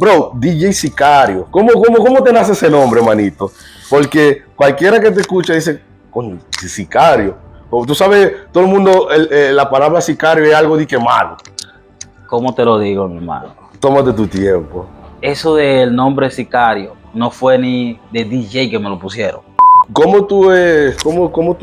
Bro, DJ Sicario. ¿Cómo te nace ese nombre, manito? Porque cualquiera que te escucha dice, coño, Sicario. O tú sabes, todo el mundo, la palabra sicario es algo de que malo. ¿Cómo te lo digo, mi hermano? Tómate tu tiempo. Eso del nombre sicario no fue ni de DJ que me lo pusieron. ¿Cómo tú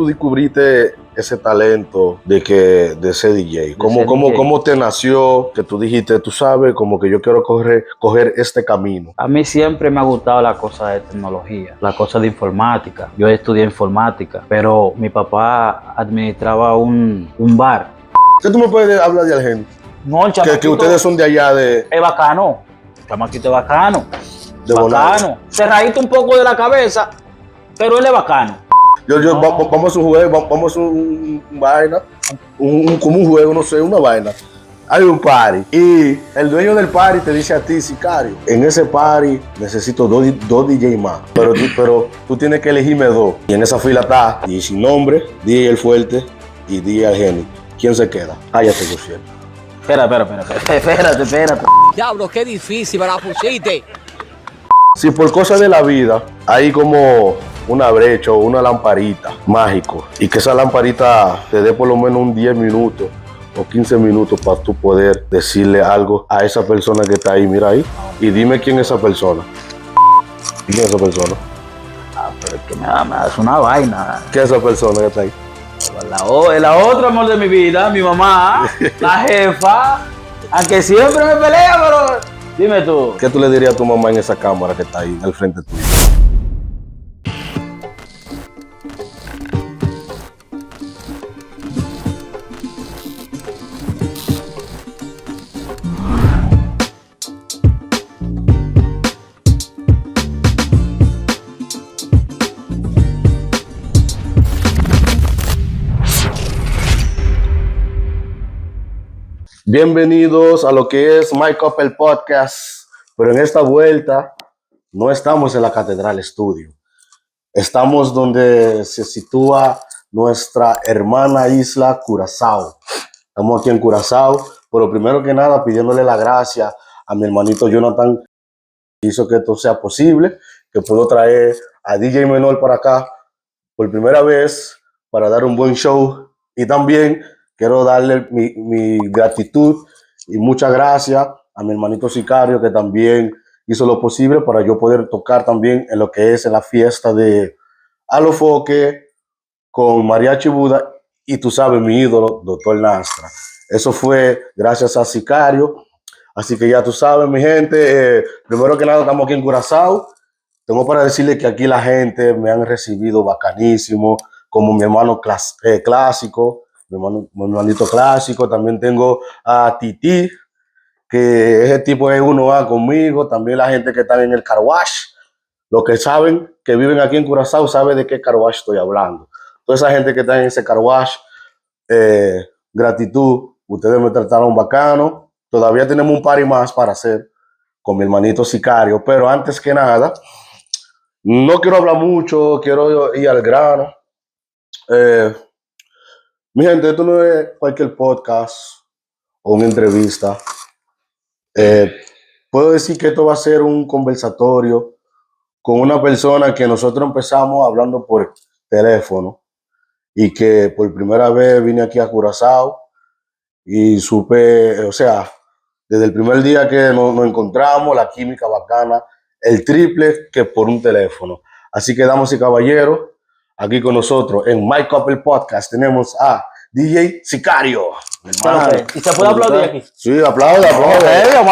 descubriste ese talento de ese DJ? ¿Cómo te nació que tú dijiste, tú sabes, como que yo quiero coger este camino? A mí siempre me ha gustado la cosa de tecnología, la cosa de informática. Yo estudié informática, pero mi papá administraba un bar. ¿Qué tú me puedes hablar de alguien? No, el chamaquito que ustedes son de allá de... Es bacano. El chamaquito es bacano. De bacano. Cerradito un poco de la cabeza, pero él es bacano. Vamos a un juego, vamos a un vaina, como un juego, no sé, una vaina. Hay un party y el dueño del party te dice a ti, sicario, en ese party necesito dos DJ más, pero tú tienes que elegirme dos. Y en esa fila está DJ Sin Nombre, DJ El Fuerte y DJ El Genio. ¿Quién se queda? Cállate, por cierto. Espérate. Diablo, qué difícil, me la pusiste. Si por cosas de la vida hay como una brecha o una lamparita mágico y que esa lamparita te dé por lo menos un 10 minutos o 15 minutos para tú poder decirle algo a esa persona que está ahí, mira ahí, y dime quién es esa persona. ¿Quién es esa persona? Pero es que me das una vaina. ¿Qué es esa persona que está ahí? La otra amor de mi vida, mi mamá, la jefa, aunque siempre me pelea, pero dime tú. ¿Qué tú le dirías a tu mamá en esa cámara que está ahí al frente tuyo? Bienvenidos a lo que es My Couple Podcast, pero en esta vuelta no estamos en la Catedral Studio. Estamos donde se sitúa nuestra hermana isla Curazao. Estamos aquí en Curazao, pero primero que nada pidiéndole la gracia a mi hermanito Jonathan, que hizo que esto sea posible, que puedo traer a DJ Menor para acá por primera vez para dar un buen show. Y también quiero darle mi gratitud y muchas gracias a mi hermanito Sicario, que también hizo lo posible para yo poder tocar también en lo que es en la fiesta de Alofoque con Mariachi Buda y tú sabes, mi ídolo, Dr. Nastra. Eso fue gracias a Sicario. Así que ya tú sabes, mi gente, primero que nada estamos aquí en Curazao. Tengo para decirle que aquí la gente me han recibido bacanísimo, como mi hermano clásico, mi hermanito clásico. También tengo a Titi, que ese tipo es 1A conmigo. También la gente que está en el car wash. Los que saben, que viven aquí en Curazao, saben de qué car wash estoy hablando. Toda esa gente que está en ese car wash, gratitud. Ustedes me trataron bacano. Todavía tenemos un party más para hacer con mi hermanito Sicario. Pero antes que nada, no quiero hablar mucho, quiero ir al grano. Mi gente, esto no es cualquier podcast o una entrevista. Puedo decir que esto va a ser un conversatorio con una persona que nosotros empezamos hablando por teléfono y que por primera vez vine aquí a Curazao y supe, o sea, desde el primer día que nos encontramos, la química bacana, el triple que por un teléfono. Así que, damas y caballeros, aquí con nosotros en My Couple Podcast tenemos a DJ Sicario. ¿Y se puede aplaudir aquí? Sí, aplauda. Vamos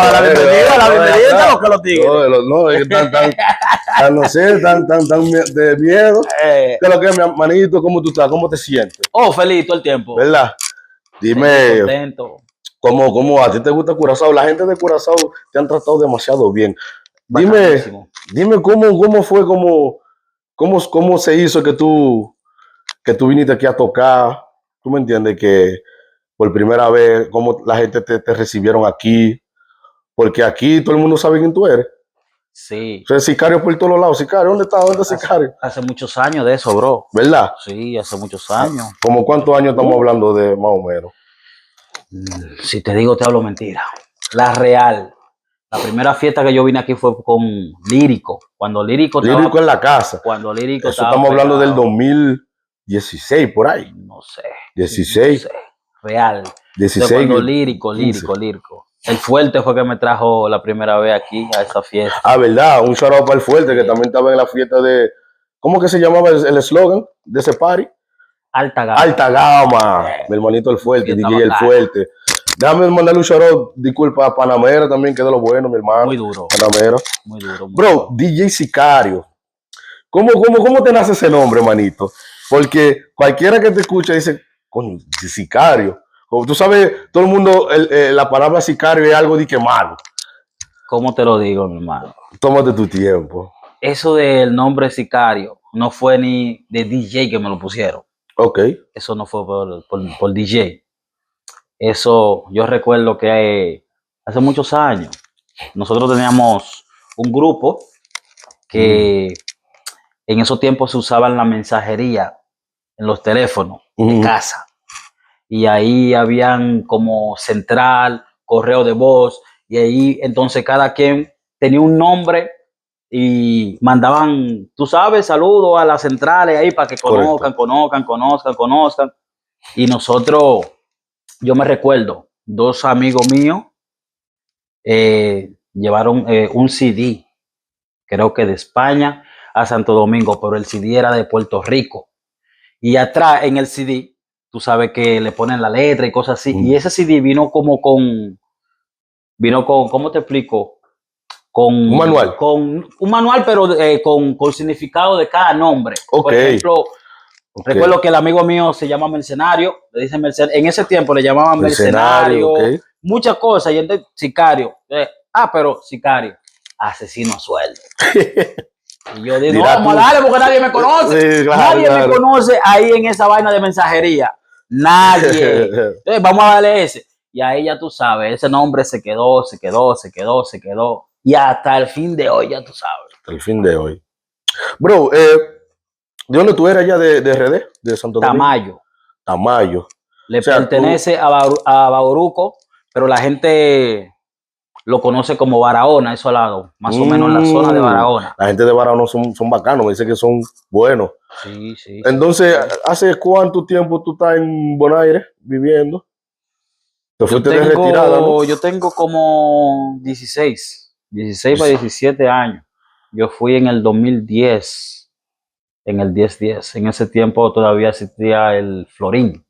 a dar la bienvenida a los que los tigres. No, es que no sé, tan de miedo. ¿Qué es lo que es, mi hermanito? ¿Cómo tú estás? ¿Cómo te sientes? Oh, feliz todo el tiempo. ¿Verdad? Dime, contento. ¿Cómo a ti te gusta Curazao? La gente de Curazao te han tratado demasiado bien. Dime cómo fue, cómo se hizo que tú viniste aquí a tocar. Tú me entiendes que por primera vez, cómo la gente te recibieron aquí. Porque aquí todo el mundo sabe quién tú eres. Sí. O sea, Sicario por todos lados. Sicario, ¿dónde está? ¿Dónde está Sicario? Hace muchos años de eso, bro. ¿Verdad? Sí, hace muchos años. ¿Cómo cuántos años estamos hablando de más o menos? Si te digo, te hablo mentira. La real. La primera fiesta que yo vine aquí fue con Lírico. Cuando Lírico Lírico en la casa. Cuando Lírico Eso estaba estamos hablando del pegado, 2016, por ahí. no sé, 16. no sé, real. Entonces, 16. cuando Lírico. 15. El Fuerte fue que me trajo la primera vez aquí a esa fiesta. Ah, verdad, un shout out para el Fuerte, Sí. que también estaba en la fiesta de, ¿cómo que se llamaba el eslogan de ese party? Alta gama. Alta Gama, mi hermanito el Fuerte, Fiesta DJ el bacana. Fuerte. Déjame mandarle un shout out, disculpa, a Panamera también, que es de lo bueno, mi hermano. Muy duro. Panamera. Muy duro. Muy Bro, duro. DJ Sicario. ¿Cómo te nace ese nombre, manito? Porque cualquiera que te escucha dice, coño, Sicario. Como tú sabes, todo el mundo, la palabra sicario es algo de que malo. ¿Cómo te lo digo, mi hermano? Tómate tu tiempo. Eso del nombre Sicario no fue ni de DJ que me lo pusieron. Ok. Eso no fue por DJ. Eso yo recuerdo que hace muchos años nosotros teníamos un grupo que en esos tiempos se usaba en la mensajería en los teléfonos de casa. Y ahí habían como central, correo de voz, y ahí entonces cada quien tenía un nombre y mandaban, tú sabes, saludos a las centrales ahí para que conozcan. Y nosotros, yo me recuerdo, dos amigos míos llevaron un CD, creo que de España a Santo Domingo, pero el CD era de Puerto Rico. Y atrás en el CD, tú sabes que le ponen la letra y cosas así. Y ese CD vino ¿cómo te explico? Un manual. Con un manual, pero con significado de cada nombre. Ok. Por ejemplo, recuerdo que el amigo mío se llama Mercenario, le dicen Mercenario. En ese tiempo le llamaban Mercenario, okay. Muchas cosas. Y entonces, Sicario. Pero Sicario, asesino a sueldo. Y yo digo, no, vamos a darle porque nadie me conoce. Sí, claro, Nadie me conoce ahí en esa vaina de mensajería. Nadie. Entonces, vamos a darle ese. Y ahí ya tú sabes, ese nombre se quedó. Y hasta el fin de hoy, ya tú sabes. Hasta el fin de hoy. Bro, ¿de dónde tú eras ya de RD? De Santo Domingo. Tamayo. Tamayo. Le pertenece a Bauruco, pero la gente lo conoce como Barahona, eso al lado, más o menos en la zona de Barahona. La gente de Barahona son bacanos, me dice que son buenos. Sí, sí. Entonces, ¿hace cuánto tiempo tú estás en Bonaire viviendo? ¿Te fuiste de retirada, no? Yo tengo como 16 para 17 años. Yo fui en el 2010, en el 10-10. En ese tiempo todavía existía el Florín.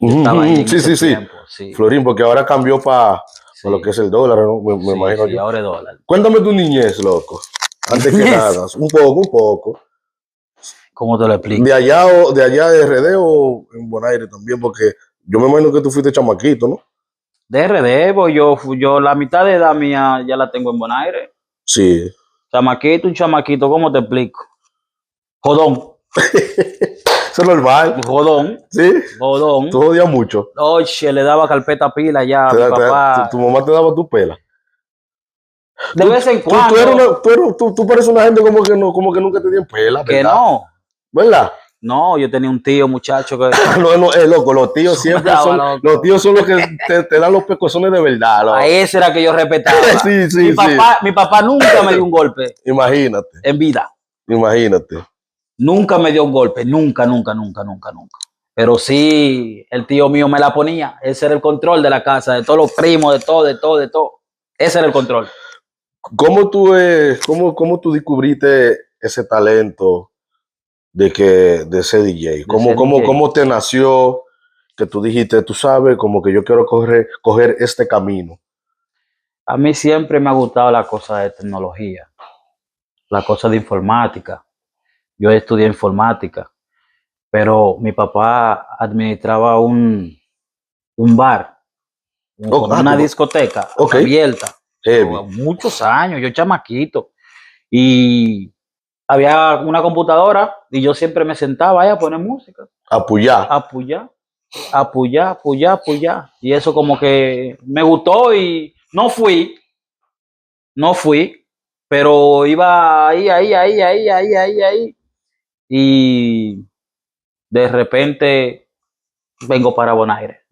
Yo estaba ahí en ese tiempo, sí. Florín, porque ahora cambió para lo que es el dólar, ¿no? Me imagino yo. Ahora es dólar. Cuéntame tu niñez, loco. Antes que nada, un poco. ¿Cómo te lo explico? ¿De allá de RD o en Bonaire también? Porque yo me imagino que tú fuiste chamaquito, ¿no? De RD, pues yo la mitad de edad mía ya la tengo en Bonaire. Sí. Un chamaquito, ¿cómo te explico? Jodón. Eso es normal. Jodón. Sí. Jodón. Tú jodías mucho. Oye, le daba carpeta pila ya a mi papá. Tu mamá te daba tu pela. De vez en cuando. Tú pareces una gente como que nunca te dio pela, ¿verdad? Que no. ¿Verdad? No, yo tenía un tío, muchacho, que... loco, los tíos siempre son... Loco. Los tíos son los que te dan los pecosones de verdad. Loco. A ese era que yo respetaba. Sí. Mi papá nunca me dio un golpe. Imagínate. En vida. Imagínate. Nunca me dio un golpe. Nunca. Pero sí, el tío mío me la ponía. Ese era el control de la casa, de todos los primos, de todo. Ese era el control. ¿Cómo tú descubriste ese talento de ser DJ? ¿Cómo te nació que tú dijiste, tú sabes, como que yo quiero coger este camino? A mí siempre me ha gustado la cosa de tecnología, la cosa de informática. Yo estudié informática, pero mi papá administraba un bar, una discoteca abierta. Muchos años, yo chamaquito. Y había una computadora y yo siempre me sentaba ahí a poner música. Apoyar. Y eso como que me gustó y no fui, pero iba ahí. Y de repente voy para Bonaire.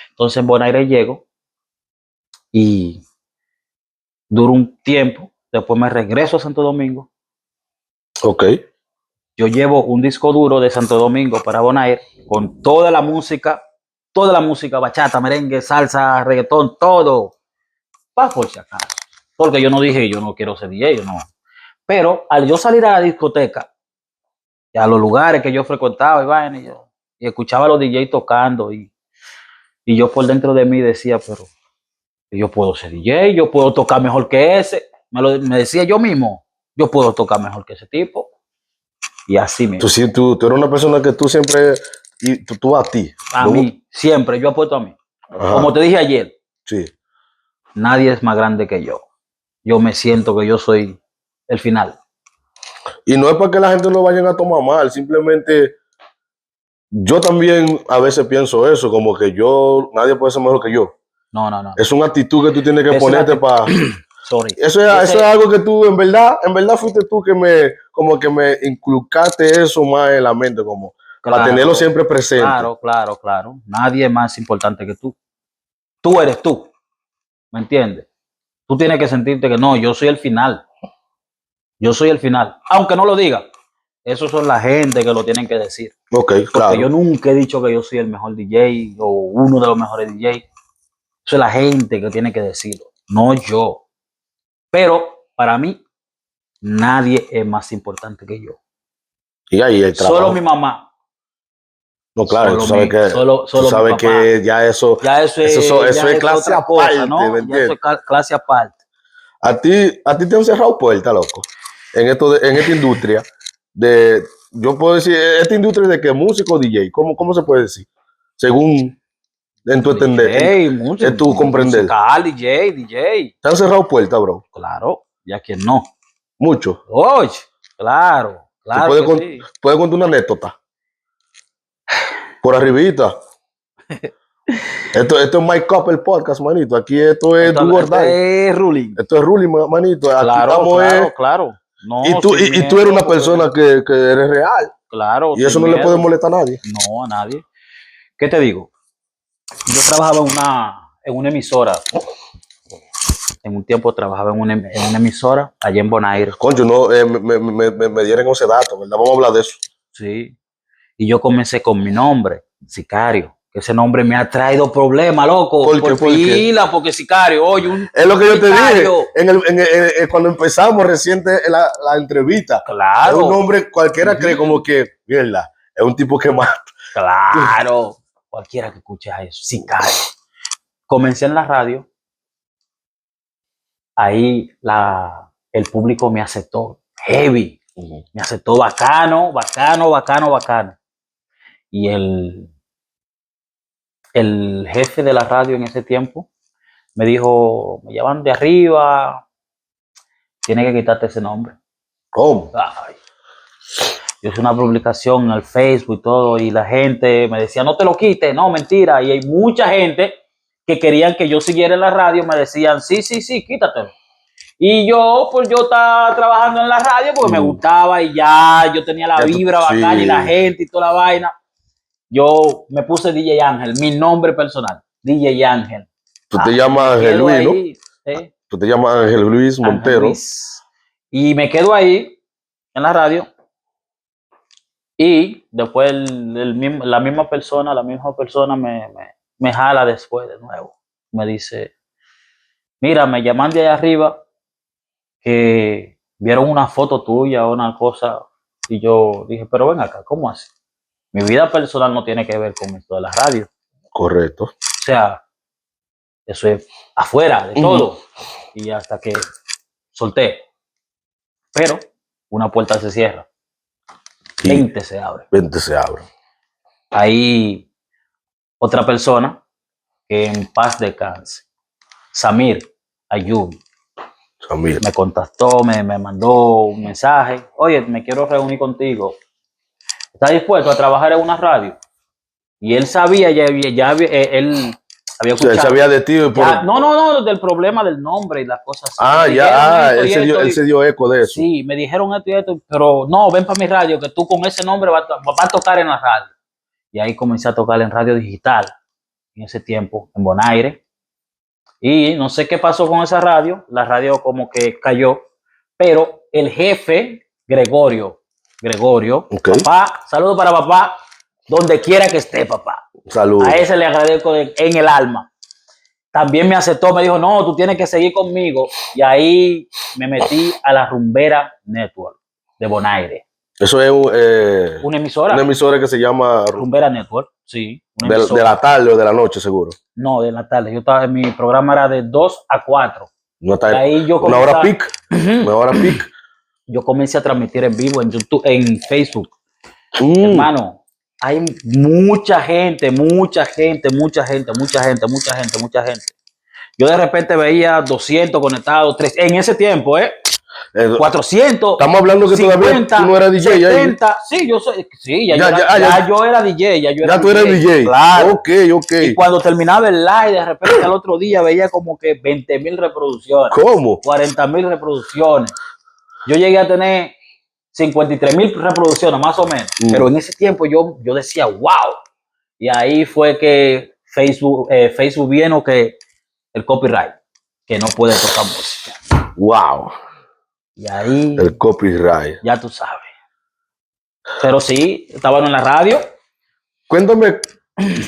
Entonces en Bonaire llego y duro un tiempo, después me regreso a Santo Domingo. Ok. Yo llevo un disco duro de Santo Domingo para Bonaire con toda la música, bachata, merengue, salsa, reggaetón, todo, por si acaso. Porque yo no dije, yo no quiero ser DJ, yo no. Pero al yo salir a la discoteca, y a los lugares que yo frecuentaba y escuchaba a los DJ tocando, y yo por dentro de mí decía, pero yo puedo ser DJ, yo puedo tocar mejor que ese. Me decía yo mismo, yo puedo tocar mejor que ese tipo. Y así mismo. Tú eres una persona que tú siempre, y tú a ti. A ¿no? mí, siempre, yo apuesto a mí. Ajá. Como te dije ayer, Sí. nadie es más grande que yo. Yo me siento que yo soy el final. Y no es para que la gente lo vayan a tomar mal, simplemente yo también a veces pienso eso, como que nadie puede ser mejor que yo. No. Es una actitud que tú tienes que Es ponerte para... Sorry. Eso es algo que tú, en verdad fuiste tú que me inculcaste eso más en la mente, como para tenerlo siempre presente. Claro. Nadie es más importante que tú. Tú eres tú. ¿Me entiendes? Tú tienes que sentirte que no, yo soy el final. Yo soy el final. Aunque no lo diga. Esos son la gente que lo tienen que decir. Ok, Porque claro. yo nunca he dicho que yo soy el mejor DJ o uno de los mejores DJ. Eso es la gente que tiene que decirlo, no yo. Pero para mí, nadie es más importante que yo. Y ahí el trabajo. Solo mi mamá. No, claro, Solo tú sabes mi- que, solo tú sabes mi que ya eso es clase otra cosa, aparte, ¿no? ¿me Ya eso entiendes? es clase aparte. A ti te han cerrado puertas, loco, en esta industria yo puedo decir, esta industria de que músico DJ, ¿cómo se puede decir? Según en tu entender, en tu comprender. Musical, DJ. ¿Te han cerrado puertas, bro? Claro, ya que no. Mucho. Oye, claro ¿Tú puedes, que sí. puedes contar una anécdota? Por arribita. Esto es Mike Up, el podcast, manito. Aquí esto es Do or Die. Es ruling. Esto es ruling, manito. Aquí estamos Claro. No, y tú eres una persona que eres real. Claro. Y eso no le puede molestar a nadie. No, a nadie. ¿Qué te digo? Yo trabajaba en una emisora. En un tiempo trabajaba en una emisora allá en Bonaire. Concho, no, me dieron ese dato, ¿verdad? Vamos a hablar de eso. Sí. Y yo comencé con mi nombre, Sicario. Que ese nombre me ha traído problemas, loco. ¿Por qué? Porque Sicario, oye, es lo que yo te sicario. dije cuando empezamos reciente la entrevista. Claro. Es un nombre, cualquiera cree como que, mierda, es un tipo que mata. Claro. Cualquiera que escuche eso, Sicario. Comencé en la radio. Ahí el público me aceptó heavy. Me aceptó bacano. Y el jefe de la radio en ese tiempo me dijo, me llaman de arriba, tienes que quitarte ese nombre. ¿Cómo? Ay. Yo hice una publicación en el Facebook y todo, y la gente me decía, no te lo quites, no, mentira. Y hay mucha gente que querían que yo siguiera en la radio, me decían, sí, quítatelo. Y yo estaba trabajando en la radio porque me gustaba y ya yo tenía la vibra bacana y la gente y toda la vaina. Yo me puse DJ Ángel, mi nombre personal, DJ Ángel. Tú te llamas Ángel Luis, ahí, ¿no? Tú te llamas Ángel Luis Montero. Ángel Luis. Y me quedo ahí en la radio. Y después la misma persona me jala después de nuevo. Me dice, mira, me llaman de allá arriba que vieron una foto tuya o una cosa. Y yo dije, pero ven acá, ¿cómo así? Mi vida personal no tiene que ver con esto de la radio. Correcto. O sea, eso es afuera de todo. Y hasta que solté. Pero una puerta se cierra. 20 se abre. 20 se abren. Ahí otra persona que en paz descanse, Samir Ayub, Samir. me contactó, me mandó un mensaje. Oye, me quiero reunir contigo. ¿Estás dispuesto a trabajar en una radio? Y él sabía, él había escuchado. O sea, él sabía de ti. No, del problema del nombre y las cosas así. Él se dio eco de eso. Sí, me dijeron esto y esto, pero no, ven para mi radio, que tú con ese nombre vas a tocar en la radio. Y ahí comencé a tocar en radio digital, en ese tiempo, en Bonaire. Y no sé qué pasó con esa radio, la radio como que cayó, pero el jefe, Gregorio, Ok. papá, saludo para papá, donde quiera que esté, papá. Saludos. A ese le agradezco en el alma. También me aceptó, me dijo, no, tú tienes que seguir conmigo. Y ahí me metí a la Rumbera Network de Bonaire. Eso es Una emisora. una emisora que se llama Rumbera Network, sí. Una de emisora. la tarde o de la noche, seguro. No, de la tarde. Yo estaba, mi programa era de 2 a 4. Una, Y ahí yo una hora comencé, peak. Una hora peak. yo comencé a transmitir en vivo en YouTube, en Facebook. Mm. Hermano, hay mucha gente. Yo de repente veía 200 conectados, en ese tiempo, 400. Estamos hablando que 50, todavía tú no eras DJ 70, ahí. Sí, yo soy, sí, yo era DJ, ya tú eras DJ. Claro. Ok. Y cuando terminaba el live, de repente al otro día veía como que 20,000 reproducciones. ¿Cómo? 40,000 reproducciones. Yo llegué a tener 53,000 reproducciones, más o menos. Pero en ese tiempo yo decía, wow. Y ahí fue que Facebook vino que el copyright, que no puede tocar música. Wow. Y ahí, El copyright. ya tú sabes. Pero sí, estaban en la radio. Cuéntame.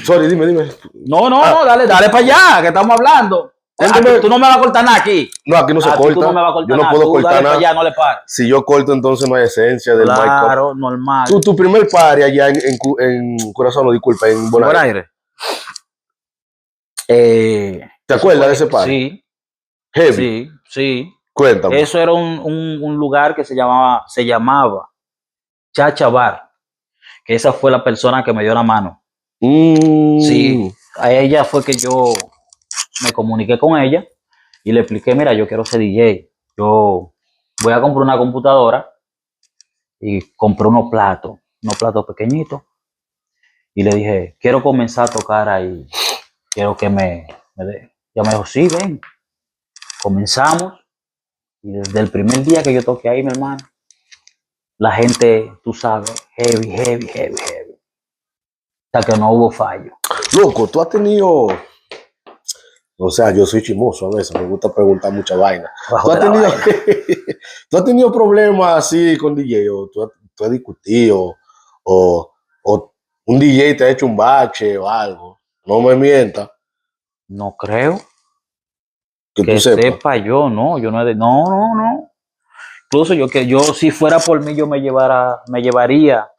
Sorry, dime. No, dale para allá, que estamos hablando. Cuéntame. Tú no me vas a cortar nada aquí. No, aquí no se corta. Tú no me vas a cortar yo no nada. puedo Tú cortar dale nada. para allá, no le pares. Si yo corto, entonces no hay esencia del mic. Claro, normal. Tu primer party allá en Curazao, no, disculpa, en Bonaire. ¿Te acuerdas de ese party? Sí. Heavy. Sí. Cuéntame. Eso era un lugar que se llamaba Chacha Bar, que esa fue la persona que me dio la mano. Sí, a ella fue que yo me comuniqué con ella y le expliqué, mira, yo quiero ser DJ. Yo voy a comprar una computadora y compré unos platos pequeñitos. Y le dije, quiero comenzar a tocar ahí. Quiero que me dé. Ya me dijo, sí, ven. Comenzamos. Y desde el primer día que yo toqué ahí, mi hermano, la gente, tú sabes, heavy. Hasta que no hubo fallo. Loco, tú has tenido... O sea, yo soy chismoso a veces, me gusta preguntar mucha vaina. ¿Tú has tenido problemas así con DJ? ¿O tú has discutido? ¿O un DJ te ha hecho un bache o algo? No me mientas. No creo. Que Que tú sepas. sepa yo, no. Yo no he de... No. Incluso yo si fuera por mí, yo me llevaría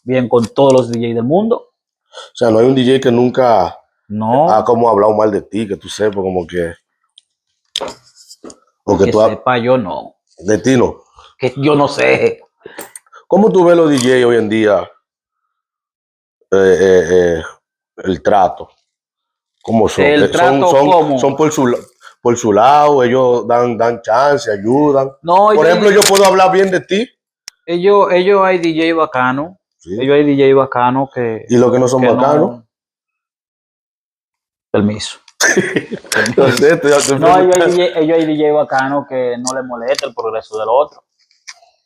bien con todos los DJs del mundo. O sea, no hay un DJ que nunca ha No. como hablado mal de ti, que tú sepas como que... O Que tú sepa yo, no. De ti no. Que yo no sé. ¿Cómo tú ves los DJ hoy en día? El trato. ¿Cómo son? El trato, ¿cómo? Son por su lado, ellos dan chance, ayudan. No, por ejemplo, yo puedo hablar bien de ti. Ellos hay DJ bacano. Sí. Ellos hay DJ bacano que... Y los que no son bacanos. Permiso. No, ellos hay DJ bacano que no les molesta el progreso del otro.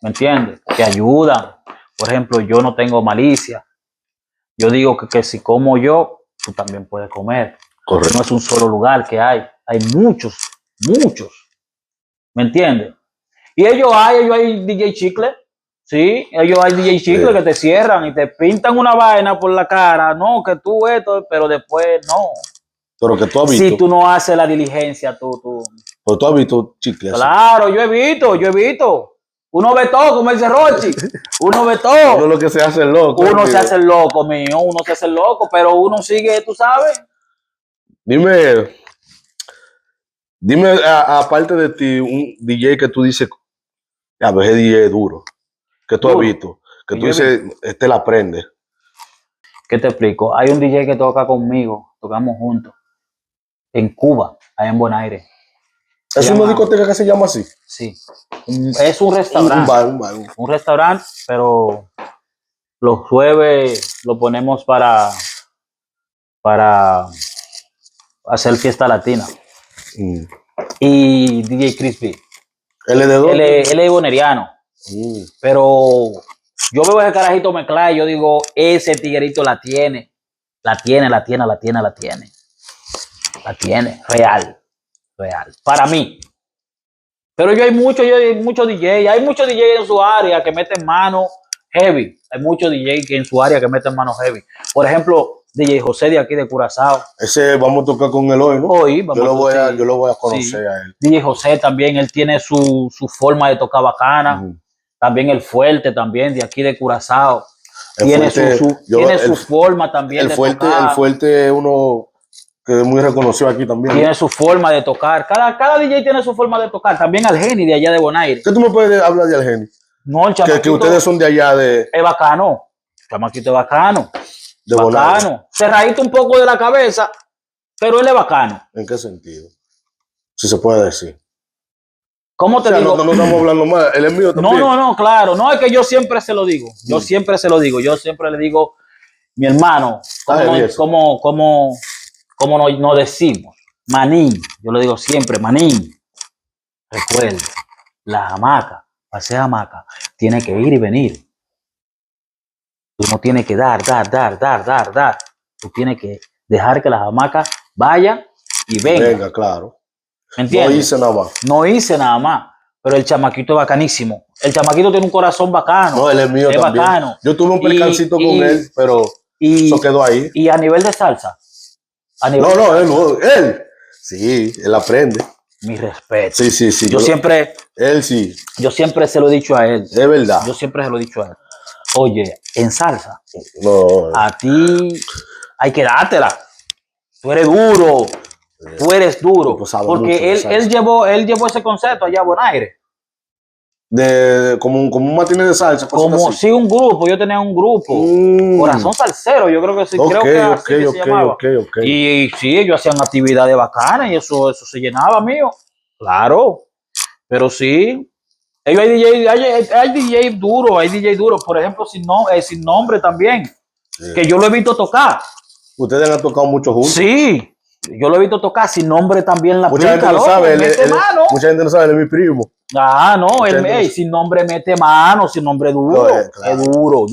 ¿Me entiendes? Que ayudan. Por ejemplo, yo no tengo malicia. Yo digo que si como yo, tú también puedes comer. Correcto. No es un solo lugar que hay muchos. ¿Me entiendes? Y ellos hay DJ chicle. Sí, ellos hay DJ chicle que te cierran y te pintan una vaina por la cara. No, que tú esto, pero después no. Pero que tú has visto. Si tú no haces la diligencia, tú. Pero tú has visto chicles. Claro, yo he visto. Uno ve todo, como dice Rochi. Uno ve todo. Uno lo que se hace loco. Uno se hace loco, mío. Uno se hace loco, pero uno sigue, tú sabes. Dime, aparte de ti, un DJ que tú dices, a veces DJ duro, que tú has visto, que tú dices, este la aprende. ¿Qué te explico? Hay un DJ que toca conmigo, tocamos juntos, en Cuba, allá en Bonaire. ¿Es una discoteca que se llama así? Sí. Es un restaurante. Un bar. Un restaurante, pero los jueves lo ponemos para hacer fiesta latina. Y DJ Crispy. ¿Él es de dónde? Él es boneriano. Pero yo veo ese carajito mezclar y yo digo, ese tiguerito la tiene. La tiene, real. real. Para mí. Pero hay muchos DJ, hay muchos DJ en su área que meten mano heavy. Hay muchos DJ que en su área que meten mano heavy. Por ejemplo, DJ José de aquí de Curazao. Ese vamos a tocar con él hoy, ¿no? Hoy vamos yo lo voy a conocer sí. a él. DJ José también, él tiene su forma de tocar bacana. También el Fuerte también, de aquí de Curazao. Tiene su forma también de tocar. El Fuerte es uno que es muy reconocido aquí también. Tiene su forma de tocar. Cada DJ tiene su forma de tocar. También Algeni de allá de Bonaire. ¿Qué tú me puedes hablar de Algeni? No, el chamaquito. Que ustedes son de allá de... Es bacano. El chamaquito es bacano. De bacano. Bonaire. Cerradito un poco de la cabeza, pero él es bacano. ¿En qué sentido? Si se puede decir. ¿Cómo te digo? No estamos hablando más. Él es mío también. No, claro. No, es que yo siempre se lo digo. Yo siempre le digo, mi hermano, ¿cómo nos decimos? Manín. Yo le digo siempre, manín. Recuerda, la hamaca, para ser hamaca, tiene que ir y venir. Tú no tienes que dar. Tú tienes que dejar que las hamacas vayan y vengan. Venga, claro. ¿Me entiendes? No hice nada más. Pero el chamaquito es bacanísimo. El chamaquito tiene un corazón bacano. No, él es mío también. Bacano. Yo tuve un percancito con él, pero eso quedó ahí. Y a nivel de salsa. Él. Sí, él aprende. Mi respeto. Sí. Él sí. Yo siempre se lo he dicho a él. Es verdad. Yo siempre se lo he dicho a él. Oye, en salsa, a ti hay que dártela. Tú eres duro. Tú eres duro. Porque él llevó ese concepto allá a Bonaire. Como un matiné de salsa. Sí, un grupo. Yo tenía un grupo. Corazón Salsero, yo creo que sí. Creo que así que se llamaba. Y sí, ellos hacían actividades bacanas y eso se llenaba, mío. Claro. Pero sí. Ellos hay DJ duro, por ejemplo, sin nombre también, que yo lo he visto tocar. Ustedes han tocado mucho juntos. Sí, yo lo he visto tocar sin nombre también. Mucha gente no sabe, mucha gente no sabe, él es mi primo. No, sin nombre mete mano, sin nombre duro. Claro. Es duro.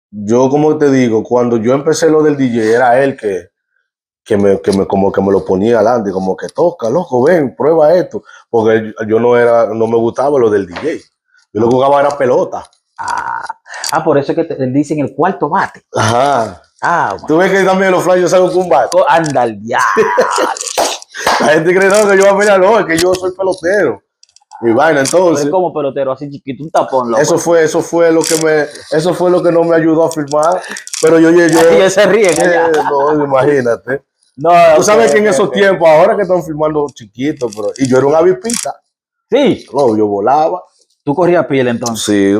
Yo como te digo, cuando yo empecé lo del DJ, era él que me lo ponía adelante, como que toca, loco, ven, prueba esto, porque yo no me gustaba lo del DJ, yo lo que jugaba era pelota. Por eso es que te dicen el cuarto bate. Ajá. Bueno. Tú ves que también los flyers salgo con un bate. Anda al diablo. La gente cree que yo voy a pelear, no, es que yo soy pelotero. Mi vaina, entonces. Es como pelotero, así chiquito, un tapón, loco. Eso fue lo que no me ayudó a firmar, pero yo se ríen. No, imagínate. No, tú sabes que en esos tiempos, ahora que están filmando chiquitos, y yo era un avipita. Sí. No, yo volaba. ¿Tú corrías piel entonces? Sí.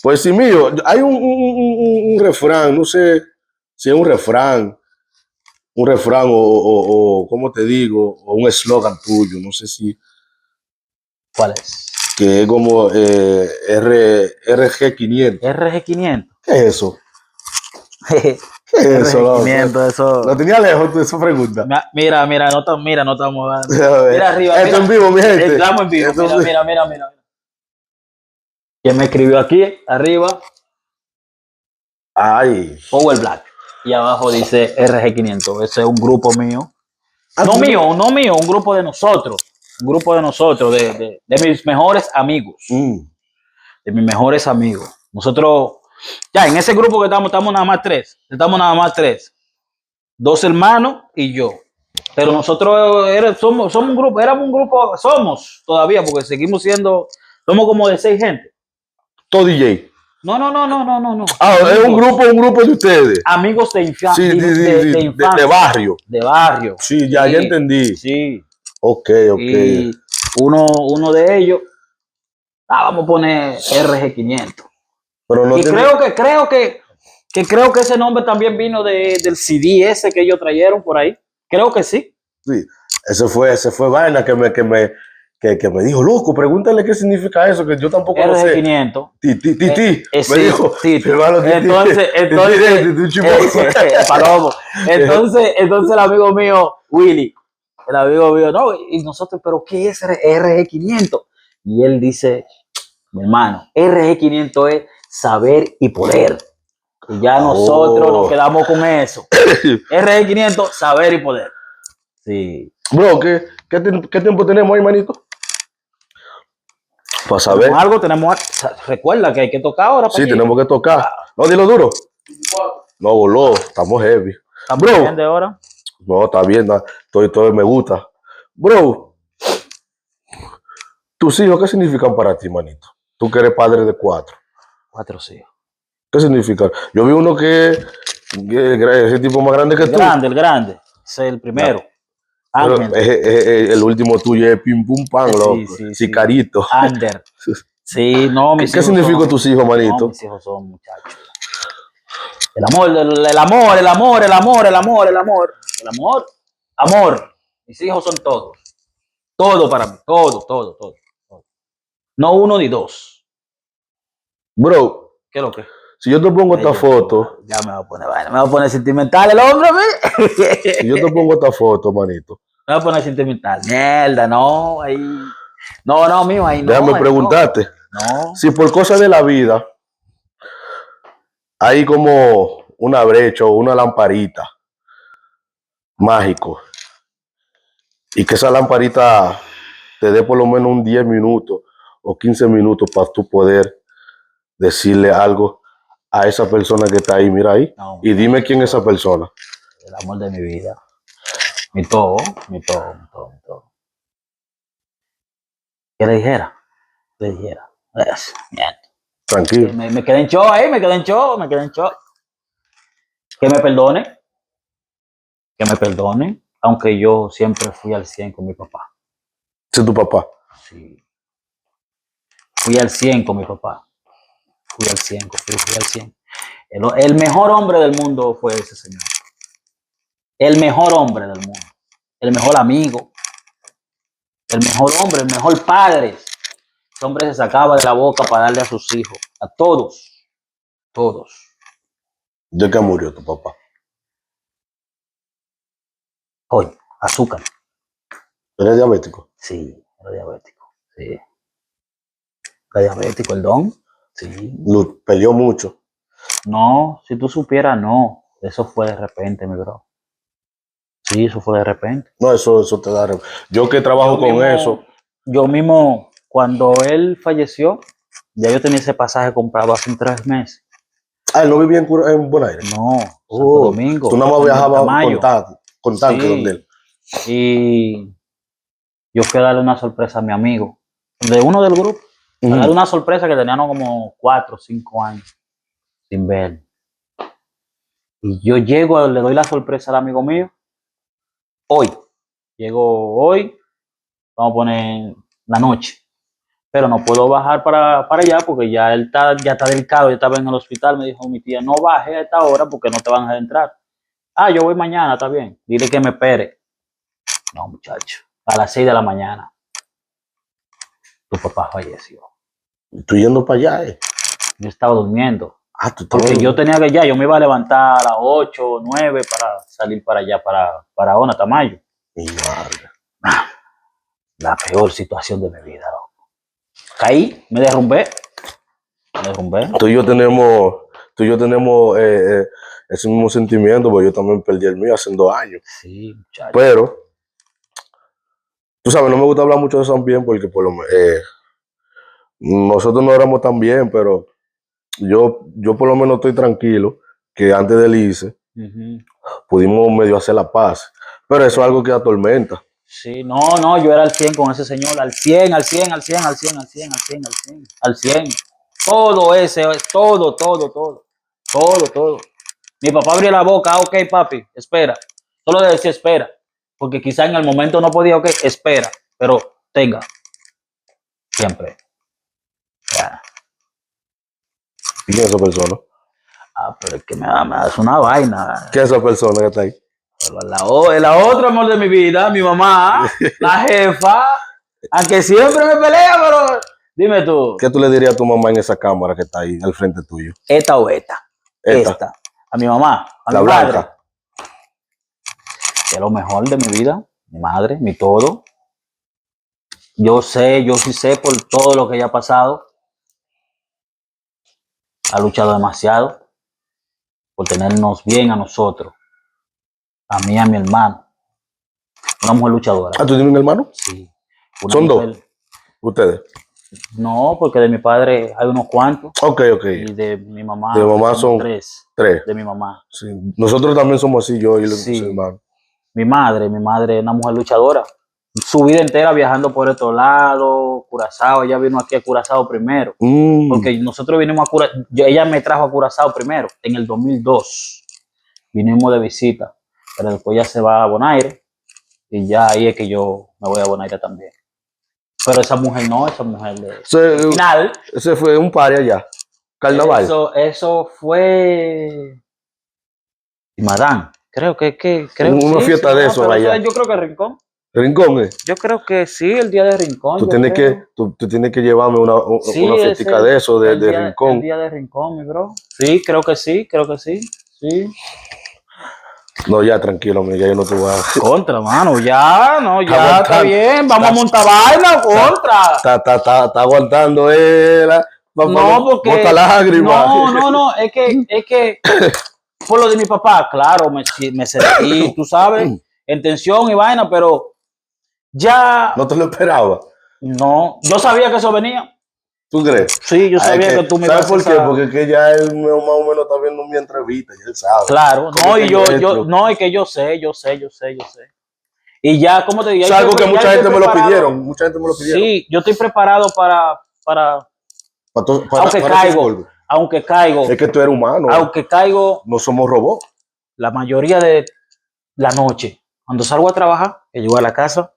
Pues sí, mío, hay un refrán, no sé si es un refrán o ¿cómo te digo? O un eslogan tuyo, no sé si. ¿Cuál es? Que es como RG500. RG500. ¿Qué es eso? ¿Qué es eso? RG500, eso. Lo tenía lejos esa pregunta. Mira, no estamos dando. Mira arriba. Esto en vivo, mi gente. Estamos en vivo. Mira. ¿Quién me escribió aquí? Arriba. Ay. Power Black. Y abajo dice RG500. Ese es un grupo mío. No mío, un grupo de nosotros. Un grupo de nosotros, de mis mejores amigos. De mis mejores amigos. Nosotros, ya en ese grupo que estamos nada más tres. Estamos nada más tres. 2 hermanos y yo. Pero nosotros somos un grupo, somos todavía, porque seguimos siendo, somos como de 6 gente. Todo DJ. No. Es un grupo de ustedes. Amigos de infancia. Sí, de barrio. De barrio. Sí, ya entendí. Sí. Ok. Y uno de ellos, vamos a poner RG500. Pero no y creo que ese nombre también vino del CD ese que ellos trajeron por ahí. Creo que sí. Sí, ese fue vaina que me dijo, loco, pregúntale qué significa eso, que yo tampoco lo sé. RG500. Me dijo, entonces el amigo mío, Willy, no, y nosotros, pero ¿qué es RG500? Y él dice, mi hermano, RG500 es saber y poder. Y ya nosotros nos quedamos con eso. RG500, saber y poder. Sí. Bro, ¿qué tiempo tenemos ahí, manito? Para saber. Tenemos algo. Recuerda que hay que tocar ahora. Sí, allí. tenemos que tocar. No, dilo duro. No, voló. Estamos heavy. ¿Estamos Bro. bien de hora? No, está bien. Todo me gusta. Bro, tus hijos, ¿qué significan para ti, manito? Tú que eres padre de 4. 4 hijos. ¿Qué significa? Yo vi uno que ese tipo más grande que tú. El grande. Ese es el primero. Pero Ángel. el último tuyo es pim pum pam, loco. Sí. Sicarito. Ander. Sí, no, mis ¿Qué hijos significa son- tus hijos, manito? No, mis hijos son muchachos. El amor, el amor, el amor, el amor, el amor, el amor. El amor, amor. Mis hijos son todos. Todo para mí. Todo. No uno ni dos. Bro, ¿Qué es lo que? si yo te pongo esta foto, Ya me va a poner vaina. Me va a poner sentimental el hombre, ¿me? si yo te pongo esta foto, manito, Me va a poner sentimental. Mierda, no. Ahí. No, mío, ahí no. déjame ahí preguntarte, No. si por cosas de la vida hay como una brecha o una lamparita mágico y que esa lamparita te dé por lo menos un 10 minutos o 15 minutos para tú poder decirle algo a esa persona que está ahí, mira ahí, No. y dime quién es esa persona. El amor de mi vida. Mi todo. ¿Qué le dijera? Mierda. Tranquilo. Me quedé en show ahí, me quedé en show. Que me perdone, aunque yo siempre fui al 100 con mi papá. Ese es tu papá. Sí. Fui al 100 con mi papá. Fui al 100. El mejor hombre del mundo fue ese señor. El mejor hombre del mundo. El mejor amigo. El mejor hombre, el mejor padre. Ese hombre se sacaba de la boca para darle a sus hijos. A todos. ¿De qué murió tu papá? Oye, azúcar. ¿Eres diabético? Sí, era diabético. Sí. Era diabético, el don. Sí. Peleó mucho. No, si tú supieras, no. Eso fue de repente, mi bro. Sí, eso fue de repente. No, eso te da. Yo que trabajo con eso. Yo mismo, cuando él falleció, ya yo tenía ese pasaje comprado hace 3 meses. Ah, él no vivía en Bonaire. No, Santo Oh, Domingo. tú nada más en viajabas Tamayo. con tanque donde él. Y yo fui a darle una sorpresa a mi amigo, de uno del grupo. A darle una sorpresa que teníamos como 4 o 5 años sin ver. Y yo llego, le doy la sorpresa al amigo mío. Llego hoy, vamos a poner la noche. Pero no puedo bajar para allá porque ya él ya está delicado, ya estaba en el hospital. Me dijo mi tía, no baje a esta hora porque no te van a dejar entrar. Ah, yo voy mañana, está bien. Dile que me espere. No, muchacho. A las 6 de la mañana, tu papá falleció. Tú yendo para allá, Yo estaba durmiendo. Ah, tú estabas. Porque yo tenía que yo me iba a levantar a las 8 o 9 para salir para allá, para Ona, Tamayo. Mi madre. La peor situación de mi vida, loco. Caí, me derrumbé. Tú y yo tenemos ese mismo sentimiento, porque yo también perdí el mío hace 2 años. Sí, muchacho. Pero, tú sabes, no me gusta hablar mucho de San Bien porque nosotros no éramos tan bien, pero yo por lo menos estoy tranquilo que antes del ICE pudimos medio hacer la paz. Pero eso es algo que atormenta. Sí, no, yo era al 100 con ese señor, al 100. Todo ese, todo. Mi papá abrió la boca, ok, papi, espera. Solo le decía espera, porque quizá en el momento no podía, ok, espera, pero tenga, siempre. Ya. ¿Quién es esa persona? Pero es que me da una vaina. ¿Quién es esa persona que está ahí? La otra amor de mi vida, mi mamá, la jefa, aunque siempre me pelea, pero dime tú. ¿Qué tú le dirías a tu mamá en esa cámara que está ahí al frente tuyo? ¿Esta o esta? Esta. A mi mamá, a la mi blanca. madre. Que es lo mejor de mi vida, mi madre, mi todo. Yo sí sé por todo lo que ella ha pasado. Ha luchado demasiado por tenernos bien a nosotros, a mí y a mi hermano. Una mujer luchadora. ¿tú tienes un hermano? Sí. Una Son mujer- dos, ustedes. No, porque de mi padre hay unos cuantos. Ok, ok. Y de mi mamá, De mamá somos son tres. tres. De mi mamá. Sí. Nosotros también somos así, yo y los Sí. hermanos. Mi madre es una mujer luchadora. Su vida entera viajando por estos lados, Curazao. Ella vino aquí a Curazao primero. Porque nosotros vinimos a Curazao. Ella me trajo a Curazao primero, en el 2002. Vinimos de visita. Pero después ya se va a Bonaire. Y ya ahí es que yo me voy a Bonaire también. Pero esa mujer no, esa mujer de Ese, final. ese fue un party allá. Carnaval. Eso fue Madame. Creo Una sí, fiesta sí, de no, esos pero allá. yo creo que Rincón. Rincón, Yo creo que sí, el día de Rincón. Tú yo tienes creo. que, tú tienes que llevarme Sí, una fiestica de eso, de el Rincón. día de Rincón, mi bro. Sí, creo que sí. Sí. No, ya tranquilo, amiga, yo no te voy a. Contra, mano, ya, no, ya, está aguantando. bien. Vamos a montar vaina, contra. Está aguantando él. No, porque. Bota lágrimas. No, es que por lo de mi papá, claro, me sentí, tú sabes, en tensión y vaina, pero ya No te lo esperaba. no, yo sabía que eso venía. ¿Tú crees? Sí, yo sabía que tú me ibas ¿Sabes por a qué? Porque es que ya él más o menos está viendo mi entrevista y él sabe. Claro, cómo no, y tengo yo, esto. no, es que yo sé. Y ya, ¿cómo te digo? Es Ya algo que ya mucha estoy gente me lo preparado. pidieron. Mucha gente me lo pidieron. Sí, yo estoy preparado para aunque Para caigo, esos aunque caigo, es que tú eres humano. aunque caigo No somos robots. la mayoría de la noche, cuando salgo a trabajar, que llego a la casa,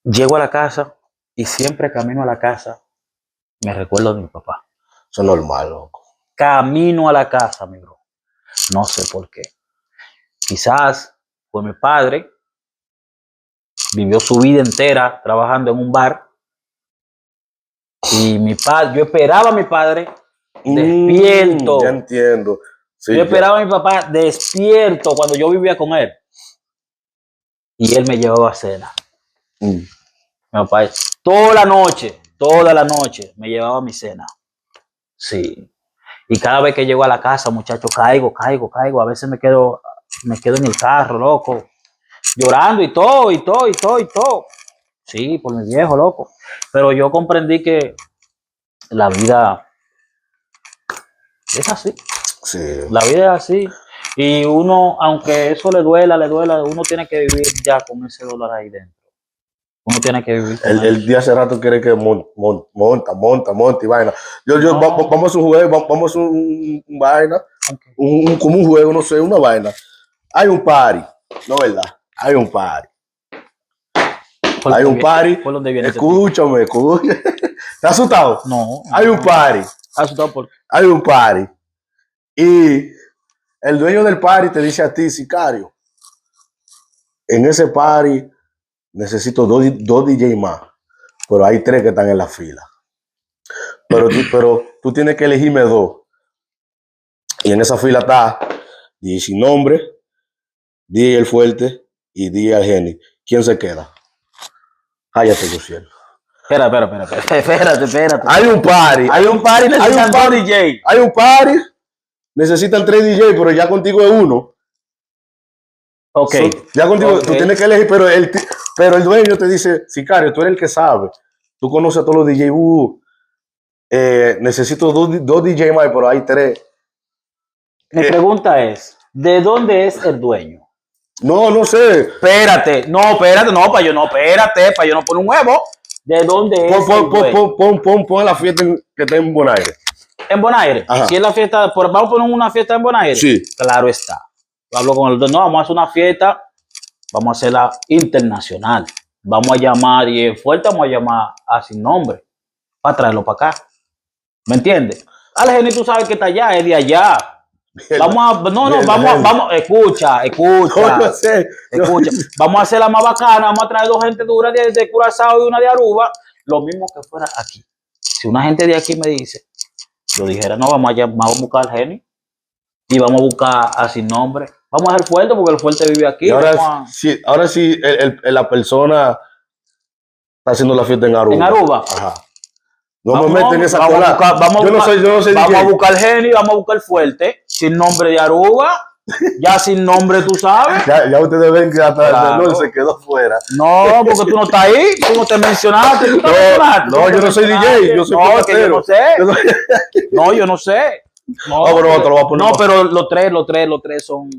llego a la casa y siempre camino a la casa, me recuerdo de mi papá. Eso es normal, loco. Camino a la casa, mi bro. No sé por qué. Quizás fue mi padre, vivió su vida entera trabajando en un bar y yo esperaba a mi padre despierto. Ya entiendo. Sí, Yo esperaba a mi papá despierto cuando yo vivía con él y él me llevaba a cena. Mi papá toda la noche me llevaba a mi cena. Sí. Y cada vez que llego a la casa, muchacho, caigo. A veces me quedo en el carro, loco, llorando y todo. Sí, por mi viejo, loco. Pero yo comprendí que la vida es así. Sí. La vida es así. Y uno, aunque eso le duela, uno tiene que vivir ya con ese dolor ahí dentro. Uno tiene que vivir con El día hace rato quiere que monta y vaina. No. Vamos a un juego, vamos a un vaina, Okay. como un juego, no sé, una vaina. Hay un party, no verdad, hay un party. Hay un party. ¿Por dónde viene? Escúchame. ¿Estás asustado? No. Hay un party. Asustado por. Hay un party. Y el dueño del party te dice a ti, sicario, en ese party necesito dos DJ más, pero hay tres que están en la fila. Pero tú tienes que elegirme dos. Y en esa fila está DJ Sin Nombre, DJ El Fuerte y DJ El Geni. ¿Quién se queda? Cállate, Luciano. Espérate. Hay un party. Necesitan dos DJ. Hay un party. Necesitan tres DJ, pero ya contigo es uno. Ok. Ya contigo, Ok. tú tienes que elegir, pero el dueño te dice, sicario, tú eres el que sabe. Tú conoces a todos los DJ. Necesito dos DJ más, pero hay tres. Mi pregunta es, ¿de dónde es el dueño? No sé. Espérate, para yo no poner un huevo. ¿De dónde es el dueño? Pon la fiesta que está en Bonaire. En Bonaire. Ajá. Si es la fiesta, vamos a poner una fiesta en Bonaire. Sí. Claro está. Hablo con el dueño, no, vamos a hacer una fiesta, vamos a hacerla internacional. Vamos a llamar, y en fuerte vamos a llamar a Sin Nombre, para traerlo para acá. ¿Me entiendes? Geni, tú sabes que está allá, es de allá. Escucha. No sé. Escucha, vamos a hacer la más bacana, vamos a traer dos gente dura de Curazao y una de Aruba, lo mismo que fuera aquí. Si una gente de aquí me dice, yo dijera, no, vamos a buscar al Geni y vamos a buscar a Sin Nombre. Vamos a hacer fuerte porque el fuerte vive aquí. Y ahora sí, la persona está haciendo la fiesta en Aruba. En Aruba. Ajá. No me meten en esa cola. Vamos yo no sé vamos DJ. a buscar el Geni, vamos a buscar el fuerte, Sin Nombre de Aruba. Ya sin nombre, tú sabes. Ya ustedes ven que hasta Claro. el menor se quedó fuera. No, porque tú no estás ahí, tú no te mencionaste. Tú te mencionaste, tú No, te yo no soy mencionaste. DJ, yo soy No, es que yo no sé. Yo soy- No, yo no sé. No, Ah, pero te lo voy a poner no, más. pero los tres son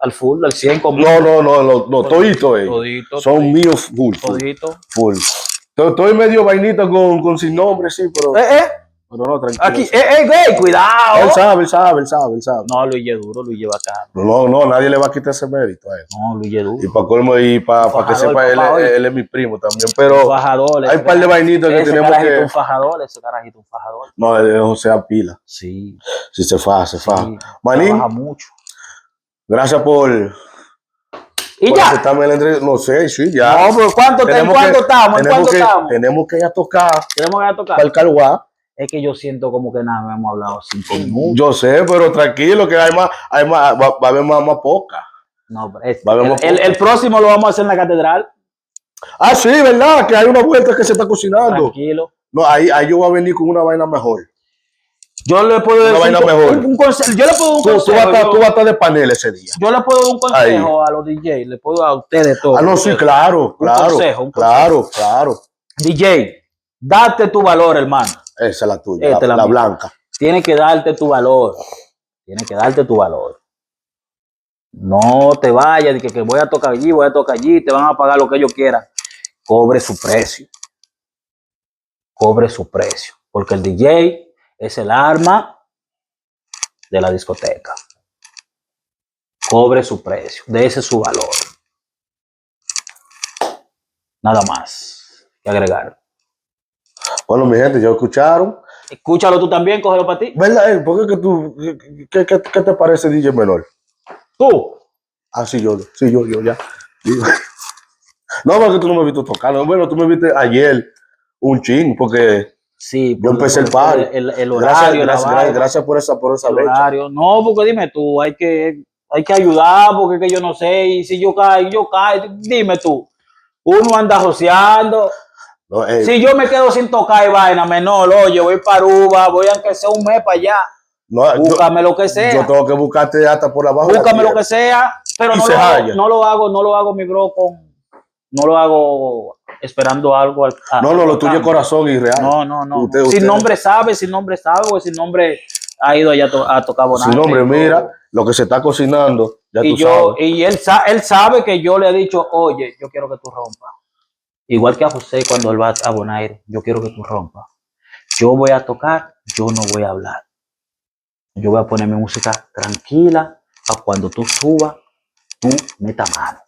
al full, al 100 conmigo. No, todito ellos. Todito, Son todito. míos full. Todito. Full. Estoy medio vainita con sin nombre, sí, pero no, tranquilo. Aquí, güey, cuidado. Él sabe. No, Luis es duro, Luis es bacano. No, nadie le va a quitar ese mérito a él. No, Luis es Y duro. para colmo, y para que Fajador, sepa, papá, oye. él es mi primo también. Pero Fajador. hay un par de vainitas que tenemos Ese que. un fajador, ese carajito un fajador. No, él no sea pila. Sí. Si se faja. Sí, Manín, trabaja mucho. gracias por Y por ya. aceptarme la entrevista. No sé, sí, ya. No, pero ¿en cuánto estamos? ¿En cuánto estamos? Tenemos que ir a tocar Tenemos que ir a tocar. para el Caruá. Es que yo siento como que nada, hemos hablado 5 minutos. Yo sé, pero tranquilo, que va a haber más poca. No, pero Va a haber más el próximo lo vamos a hacer en la catedral. Ah, sí, ¿verdad? Que hay una vuelta que se está cocinando. Tranquilo. No, ahí yo voy a venir con una vaina mejor. Yo le puedo Una decir vaina mejor. un consejo. Yo le puedo dar un Tú consejo. vas a estar de panel ese día. Yo le puedo dar un consejo a los DJ. Le puedo dar a ustedes todo. Ah, no, sí, claro. Un consejo. Claro. DJ, date tu valor, hermano. Esa es la tuya, Esta es la mía. blanca. Tienes que darte tu valor. Tienes que darte tu valor. No te vayas de que voy a tocar allí, te van a pagar lo que ellos quieran. Cobre su precio. Cobre su precio. Porque el DJ es el arma de la discoteca. Cobre su precio. Dese su valor. Nada más que agregar. Bueno, mi gente, ya escucharon. Escúchalo tú también, cógelo para ti. ¿Verdad? ¿Por qué que tú, qué te parece DJ Menor? Tú. Ah, sí, yo ya. No, porque tú no me viste tocando. Bueno, tú me viste ayer un ching, porque Sí, yo empecé el party. El horario, Gracias por esa el leche. horario. No, porque dime tú, hay que ayudar, porque es que yo no sé, y si yo caigo, dime tú. Uno anda joseando. No, Si yo me quedo sin tocar y vaina, menor, oye, voy para Aruba, voy aunque sea un mes para allá. no, Búscame lo que sea. Yo tengo que buscarte hasta por abajo. Búscame lo que sea, pero Y no se halla. no lo hago, mi bro, no lo hago esperando algo. Lo tuyo es corazón y real. No. Usted- sin nombre sabe, o sin nombre ha ido allá a tocar Bonante. Sin nombre, mira lo que se está cocinando. Ya tú sabes. Y él sabe que yo le he dicho, oye, yo quiero que tú rompas. Igual que a José cuando él va a Bonaire, yo quiero que tú rompas. Yo voy a tocar, yo no voy a hablar. Yo voy a poner mi música tranquila para cuando tú subas, tú metas mano.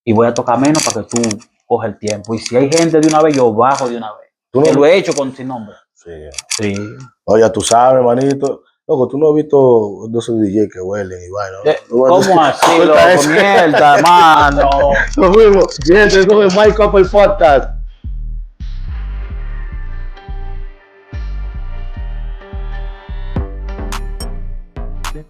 Y voy a tocar menos para que tú coges el tiempo. Y si hay gente de una vez, yo bajo de una vez. Tú no- Que lo he hecho con sin nombre. Sí. Sí. Oye, tú sabes, manito. Loco, tú no has visto de esos DJ que huelen y vaina. ¿Cómo así, Suelta loco? eso. Mierda, mano. Nos vemos. Gente, esto es My Couple Podcast.